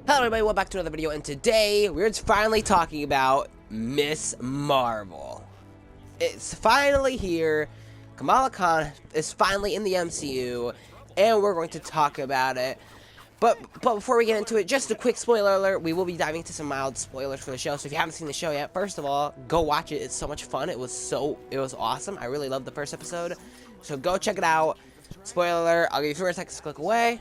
Hello everybody, welcome back to another video, and today we're finally talking about Miss Marvel. It's finally here. Kamala Khan is finally in the MCU, and we're going to talk about it. But before we get into it, just a quick spoiler alert. We will be diving into some mild spoilers for the show, so if you haven't seen the show yet, first of all, go watch it. It's so much fun. It was awesome. I really loved the first episode. So go check it out. Spoiler alert, I'll give you 4 seconds to click away.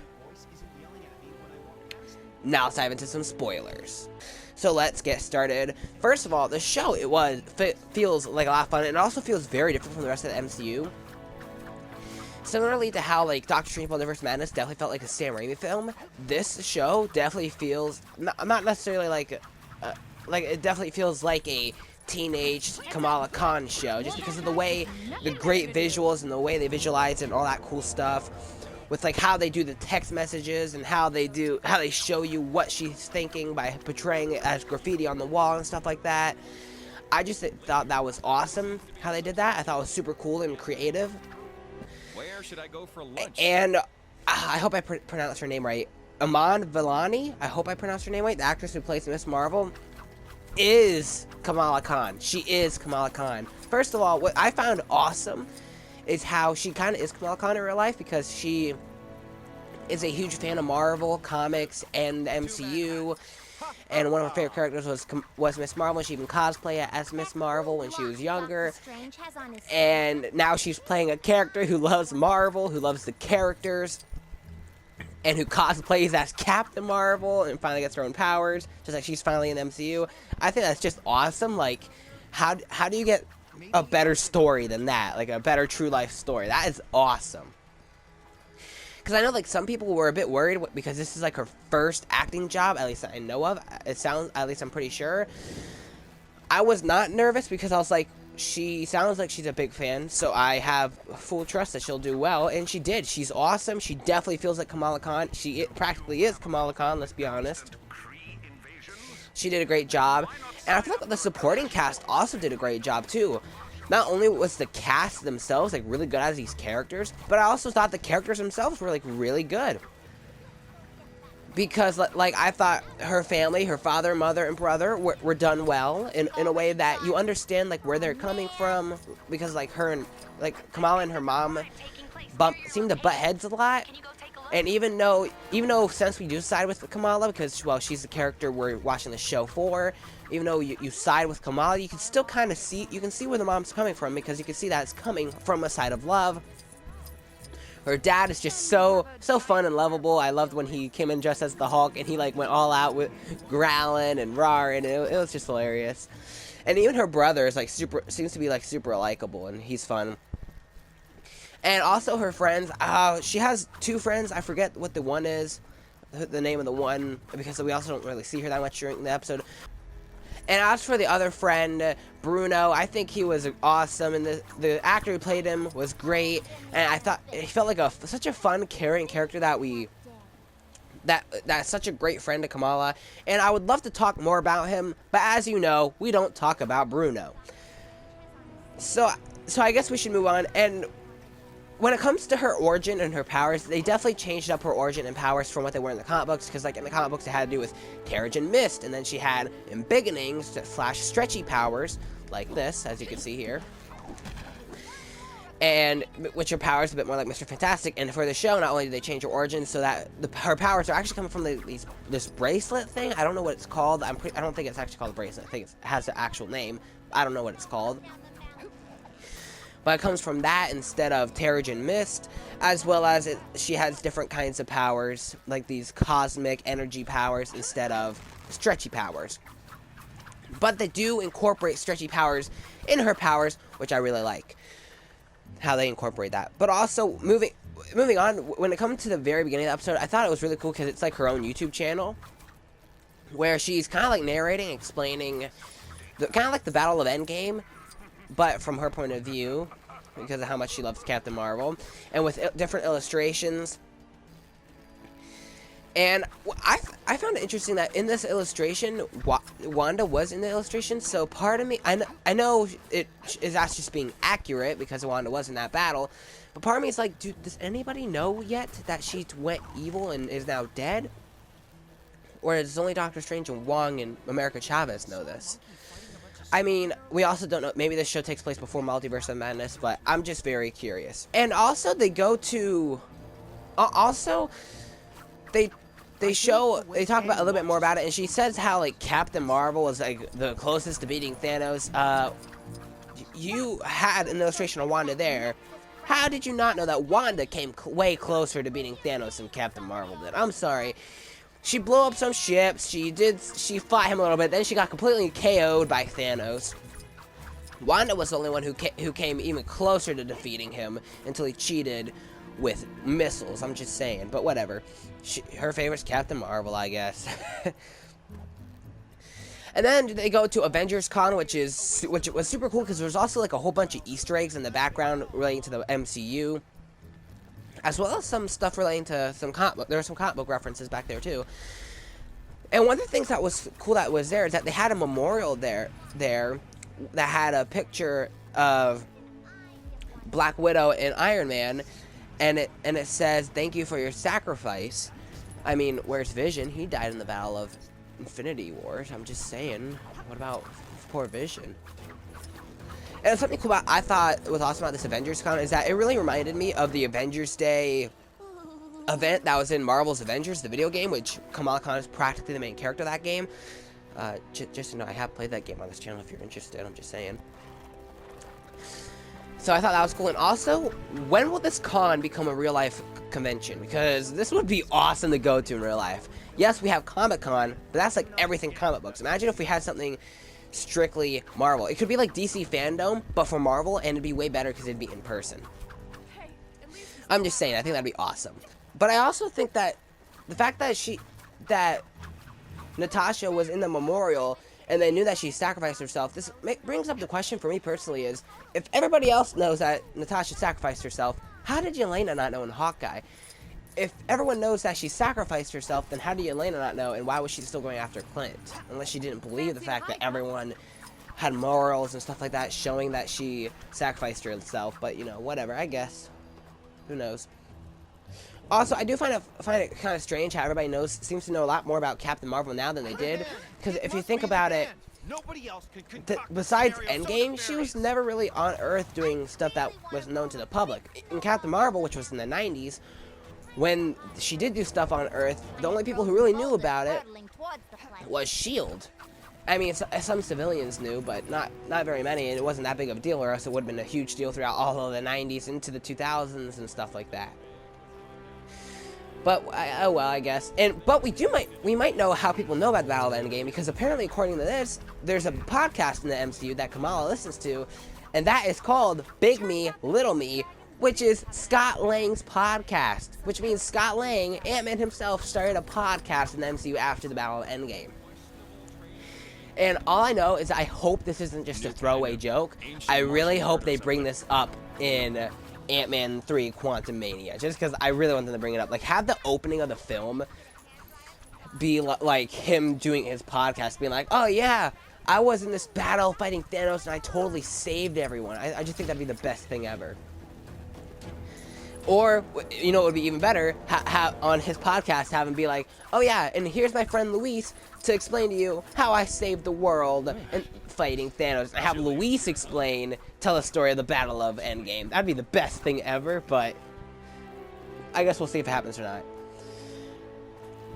Now let's dive into some spoilers. So let's get started. First of all, the show, feels like a lot of fun, and it also feels very different from the rest of the MCU. Similarly to how, like, Doctor Strange Multiverse Madness definitely felt like a Sam Raimi film, this show definitely feels, not necessarily like it definitely feels like a teenage Kamala Khan show, just because of the way, the great visuals and the way they visualize and all that cool stuff. With like how they do the text messages and how they show you what she's thinking by portraying it as graffiti on the wall and stuff like that. I just thought that was awesome how they did that. I thought it was super cool and creative. Where should I go for lunch? And I hope I pronounced her name right. Iman Vellani, I hope I pronounced her name right. The actress who plays Miss Marvel is Kamala Khan. She is Kamala Khan. First of all, what I found awesome is how she kind of is Kamala Khan in real life, because she is a huge fan of Marvel comics and the MCU, and one of her favorite characters was Miss Marvel. She even cosplayed as Miss Marvel when she was younger, and now she's playing a character who loves Marvel, who loves the characters, and who cosplays as Captain Marvel and finally gets her own powers, just like she's finally in the MCU. I think that's just awesome. Like, how do you get a better story than that? Like a better true life story. That is awesome. Because I know, like, some people were a bit worried because this is like her first acting job, at least I know of. At least I'm pretty sure. I was not nervous because I was like, she sounds like she's a big fan, so I have full trust that she'll do well, and she did. She's awesome. She definitely feels like Kamala Khan. She practically is Kamala Khan, let's be honest. She did a great job, and I feel like the supporting cast also did a great job too. Not only was the cast themselves like really good as these characters, but I also thought the characters themselves were like really good. Because like I thought her family, her father, mother, and brother were done well in a way that you understand like where they're coming from, because like her and like Kamala and her mom seem to butt heads a lot. And even though since we do side with Kamala, because, well, she's the character we're watching the show for, even though you side with Kamala, you can still kind of see, where the mom's coming from, because you can see that it's coming from a side of love. Her dad is just so fun and lovable. I loved when he came in dressed as the Hulk, and he like went all out with growling and roaring, and it was just hilarious. And even her brother is like seems to be like super likable, and he's fun. And also her friends, she has 2 friends. I forget what the one is, the name of the one, because we also don't really see her that much during the episode. And as for the other friend, Bruno, I think he was awesome, and the actor who played him was great. And I thought he felt like such a fun, caring character that's such a great friend to Kamala. And I would love to talk more about him, but as you know, we don't talk about Bruno. So I guess we should move on. And when it comes to her origin and her powers, they definitely changed up her origin and powers from what they were in the comic books, because like in the comic books it had to do with Terrigen Mist, and then she had embiggenings / stretchy powers like this, as you can see here, and which her powers a bit more like Mr. Fantastic. And for the show, not only did they change her origin so that her powers are actually coming from this bracelet thing. I don't know what it's called. I don't think it's actually called a bracelet. I think it has an actual name. I don't know what it's called. But it comes from that instead of Terrigen Mist, as well as she has different kinds of powers, like these cosmic energy powers instead of stretchy powers. But they do incorporate stretchy powers in her powers, which I really like, how they incorporate that. But also, moving on, when it comes to the very beginning of the episode, I thought it was really cool because it's like her own YouTube channel, where she's kind of like narrating, explaining, kind of like the Battle of Endgame, but from her point of view, because of how much she loves Captain Marvel, and with different illustrations. And I found it interesting that in this illustration, Wanda was in the illustration, so part of me, I know it is actually just being accurate because Wanda was in that battle, but part of me is like, dude, does anybody know yet that she went evil and is now dead? or does only Doctor Strange and Wong and America Chavez know this? I mean, we also don't know. Maybe this show takes place before Multiverse of Madness, but I'm just very curious. And also, they go to... also, they talk about a little bit more about it, and she says how, like, Captain Marvel is, like, the closest to beating Thanos. You had an illustration of Wanda there. How did you not know that Wanda came way closer to beating Thanos than Captain Marvel did? I'm sorry. She blew up some ships, she fought him a little bit, then she got completely KO'd by Thanos. Wanda was the only one who came even closer to defeating him until he cheated with missiles, I'm just saying, but whatever. Her favorite's Captain Marvel, I guess. And then they go to Avengers Con, which was super cool because there's also like a whole bunch of Easter eggs in the background relating to the MCU, as well as some stuff relating to some comic book. There were some comic book references back there too. And one of the things that was cool that was there is that they had a memorial there that had a picture of Black Widow and Iron Man, and it says, "Thank you for your sacrifice." I mean, where's Vision? He died in the Battle of Infinity Wars. I'm just saying. What about poor Vision? And something cool about I thought was awesome about this Avengers Con is that it really reminded me of the Avengers Day event that was in Marvel's Avengers, the video game, which Kamala Khan is practically the main character of that game. Just so you know, I have played that game on this channel if you're interested. I'm just saying. So I thought that was cool. And also, when will this con become a real life convention? Because this would be awesome to go to in real life. Yes, we have Comic Con, but that's like everything comic books. Imagine if we had something strictly Marvel. It could be like DC Fandom, but for Marvel, and it'd be way better because it'd be in person. I'm just saying, I think that'd be awesome. But I also think that the fact that Natasha was in the memorial and they knew that she sacrificed herself, this brings up the question for me personally is, if everybody else knows that Natasha sacrificed herself, how did Yelena not know in Hawkeye? If everyone knows that she sacrificed herself, then how did Yelena not know, and why was she still going after Clint? Unless she didn't believe the fact that everyone had morals and stuff like that showing that she sacrificed herself, but you know, whatever, I guess. Who knows? Also, I do find it kind of strange how everybody seems to know a lot more about Captain Marvel now than they did. Because if you think about it, besides Endgame, she was never really on Earth doing stuff that was known to the public. In Captain Marvel, which was in the 90s, when she did do stuff on Earth, the only people who really knew about it was S.H.I.E.L.D. I mean, some civilians knew, but not very many, and it wasn't that big of a deal, or else it would have been a huge deal throughout all of the 90s into the 2000s and stuff like that. But, oh well, I guess. But we might know how people know about the Battle of Endgame, because apparently, according to this, there's a podcast in the MCU that Kamala listens to, and that is called Big Me, Little Me, which is Scott Lang's podcast, which means Scott Lang, Ant-Man himself, started a podcast in the MCU after the Battle of Endgame. And all I know is I hope this isn't just a throwaway joke. I really hope they bring this up in Ant-Man 3 Quantumania, just because I really want them to bring it up. Like, have the opening of the film be like him doing his podcast, being like, oh yeah, I was in this battle fighting Thanos and I totally saved everyone. I just think that'd be the best thing ever. Or, you know, it would be even better, on his podcast, have him be like, oh yeah, and here's my friend Luis to explain to you how I saved the world and fighting Thanos. And have Luis tell the story of the Battle of Endgame. That'd be the best thing ever, but I guess we'll see if it happens or not.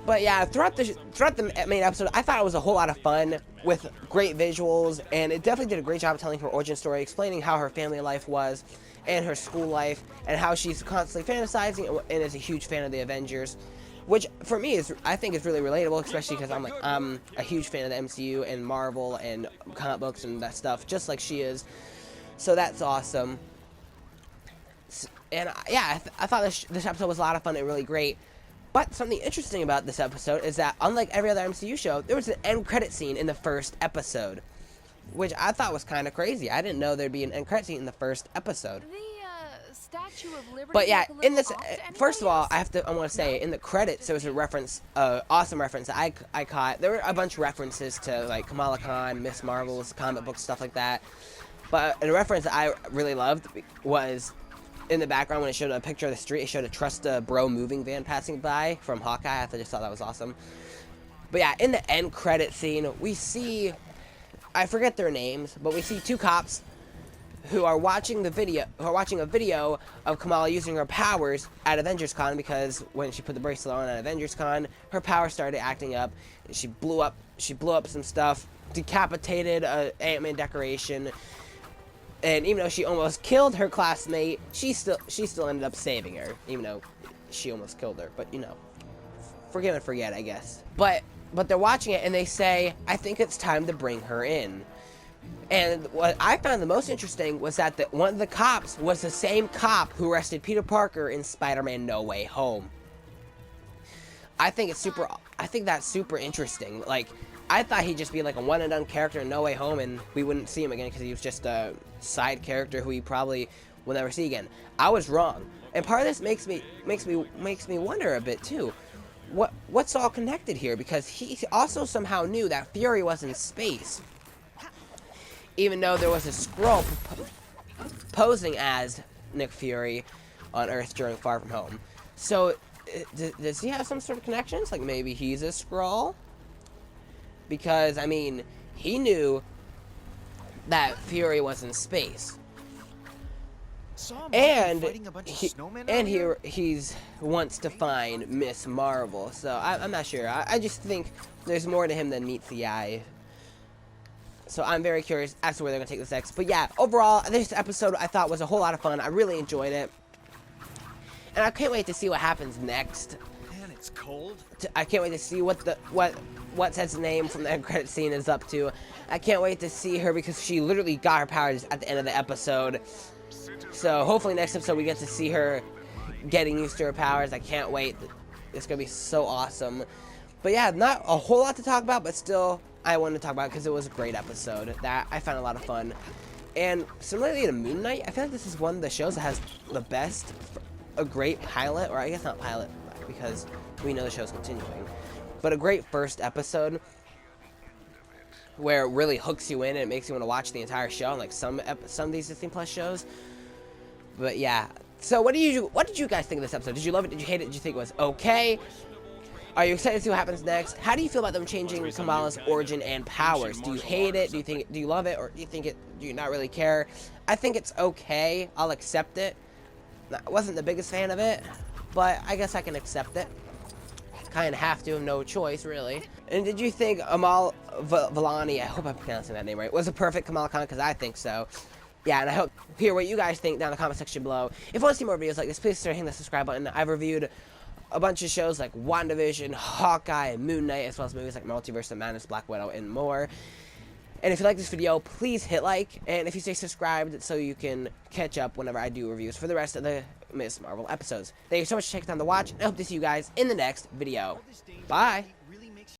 But yeah, throughout the main episode, I thought it was a whole lot of fun with great visuals, and it definitely did a great job of telling her origin story, explaining how her family life was, and her school life, and how she's constantly fantasizing and is a huge fan of the Avengers, which for me I think is really relatable, especially because I'm a huge fan of the MCU and Marvel and comic books and that stuff, just like she is. So that's awesome. And yeah, I thought this episode was a lot of fun and really great. But something interesting about this episode is that, unlike every other MCU show, there was an end credit scene in the first episode, which I thought was kind of crazy. I didn't know there'd be an end credit scene in the first episode. Statue of Liberty. But yeah, in this, first of all, I want to say, in the credits, there was a reference, awesome reference that I caught. There were a bunch of references to, like, Kamala Khan, Miss Marvel's comic books, stuff like that. But a reference that I really loved was, in the background, when it showed a picture of the street, it showed a Trust a Bro moving van passing by from Hawkeye. I just thought that was awesome. But yeah, in the end credit scene, we see, I forget their names, but we see two cops who are watching a video of Kamala using her powers at Avengers Con, because when she put the bracelet on at Avengers Con, her powers started acting up, and she blew up some stuff, decapitated a Ant-Man decoration, and even though she almost killed her classmate, she still ended up saving her, even though she almost killed her. But you know, forgive and forget, I guess. But they're watching it and they say, I think it's time to bring her in. And what I found the most interesting was that one of the cops was the same cop who arrested Peter Parker in Spider-Man No Way Home. I think that's super interesting. Like, I thought he'd just be like a one and done character in No Way Home and we wouldn't see him again because he was just a side character who we probably will never see again. I was wrong. And part of this makes me wonder a bit too. What's all connected here? Because he also somehow knew that Fury was in space, even though there was a Skrull posing as Nick Fury on Earth during Far From Home. So, does he have some sort of connections? Like, maybe he's a Skrull? Because, I mean, he that Fury was in space. And he wants to find Miss Marvel. So, I'm not sure. I just think there's more to him than meets the eye. So I'm very curious as to where they're going to take this next. But yeah, overall, this episode I thought was a whole lot of fun. I really enjoyed it. And I can't wait to see what happens next. Man, it's cold. I can't wait to see what's his name from the end credit scene is up to. I can't wait to see her because she literally got her powers at the end of the episode. So hopefully next episode we get to see her getting used to her powers. I can't wait. It's going to be so awesome. But yeah, not a whole lot to talk about, but still I wanted to talk about it because it was a great episode that I found a lot of fun. And similarly to Moon Knight, I feel like this is one of the shows that has the best, a great pilot, or I guess not pilot because we know the show's continuing, but a great first episode where it really hooks you in and it makes you want to watch the entire show, like some of these Disney Plus shows. But yeah, so what did you guys think of this episode? Did you love it? Did you hate it? Did you think it was okay? Are you excited to see what happens next? How do you feel about them changing Kamala's origin and powers? Do you hate it? Do you love it? Or do you not really care? I think it's okay. I'll accept it. I wasn't the biggest fan of it, but I guess I can accept it. Kind of have to, no choice, really. And did you think Amal Vellani, I hope I'm pronouncing that name right, was a perfect Kamala Khan? Because I think so. Yeah, and I hope to hear what you guys think down in the comment section below. If you want to see more videos like this, please start hitting the subscribe button. I've reviewed a bunch of shows like WandaVision, Hawkeye, and Moon Knight, as well as movies like Multiverse of Madness, Black Widow, and more. And if you like this video, please hit like, and if you stay subscribed so you can catch up whenever I do reviews for the rest of the Miss Marvel episodes. Thank you so much for taking time to watch, and I hope to see you guys in the next video. Bye!